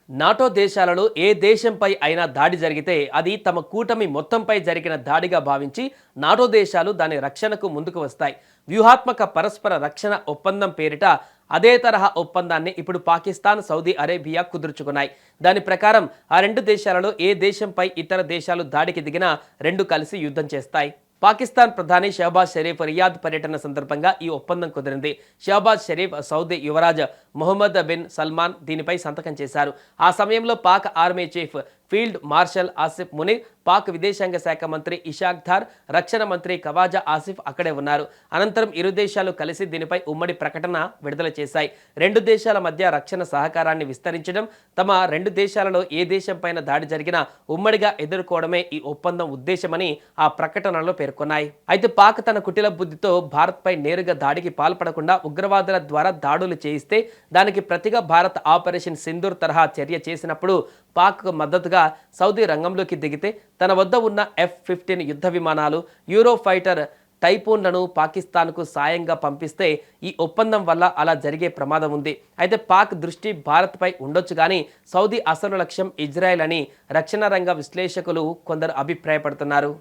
NATO దేశాలలో ఏ దేశంపై అయినా దాడి జరిగితే అది తమ కూటమి మొత్తంపై జరిగిన దాడిగా భావించి నాటో దేశాలు దాని రక్షణకు ముందుకు వస్తాయి. వ్యూహాత్మక పరస్పర రక్షణ ఒప్పందం పేరిట అదే తరహా ఒప్పందాన్ని ఇప్పుడు పాకిస్తాన్, సౌదీ అరేబియా కుదుర్చుకున్నాయి. దాని ప్రకారం ఆ రెండు దేశాలలో ఏ దేశంపై ఇతర దేశాలు దాడికి దిగినా రెండు కలిసి యుద్ధం చేస్తాయి. పాకిస్తాన్ ప్రధాని షహబాజ్ షరీఫ్ రియాద్ పర్యటన సందర్భంగా ఈ ఒప్పందం కుదిరింది. షహబాజ్ షరీఫ్ సౌదీ యువరాజ్ మొహమ్మద్ బిన్ సల్మాన్ దీనిపై సంతకం చేశారు. ఆ సమయంలో Pak army chief field marshal Asif Munir, Pak విదేశాంగ శాఖ మంత్రి ఇషాక్ ధార్, రక్షణ మంత్రి ఖవాజా ఆసిఫ్ అక్కడే ఉన్నారు. అనంతరం ఇరు దేశాలు కలిసి దీనిపై ఉమ్మడి ప్రకటన విడుదల చేశాయి. రెండు దేశాల మధ్య రక్షణ సహకారాన్ని విస్తరించడం, తమ రెండు దేశాలలో ఏ దేశంపైన దాడి జరిగినా ఉమ్మడిగా ఎదుర్కోవడమే ఈ ఒప్పందం ఉద్దేశమని ఆ ప్రకటనలో పేర్కొన్నాయి. అయితే పాక్ తన కుటిల బుద్ధితో భారత్పై నేరుగా దాడికి పాల్పడకుండా ఉగ్రవాదుల ద్వారా దాడులు చేయిస్తే దానికి ప్రతిగా భారత్ ఆపరేషన్ సింధూర్ తరహా చర్య చేసినప్పుడు పాక్ మద్దతుగా సౌదీ రంగంలోకి దిగితే తన వద్ద ఉన్న F-15 యుద్ధ విమానాలు, యూరో ఫైటర్ టైఫూన్లను పాకిస్తాన్కు సాయంగా పంపిస్తే ఈ ఒప్పందం వల్ల అలా జరిగే ప్రమాదం ఉంది. అయితే పాక్ దృష్టి భారత్పై ఉండొచ్చు కానీ సౌదీ అసలు లక్ష్యం ఇజ్రాయెల్ అని రక్షణ రంగ విశ్లేషకులు కొందరు అభిప్రాయపడుతున్నారు.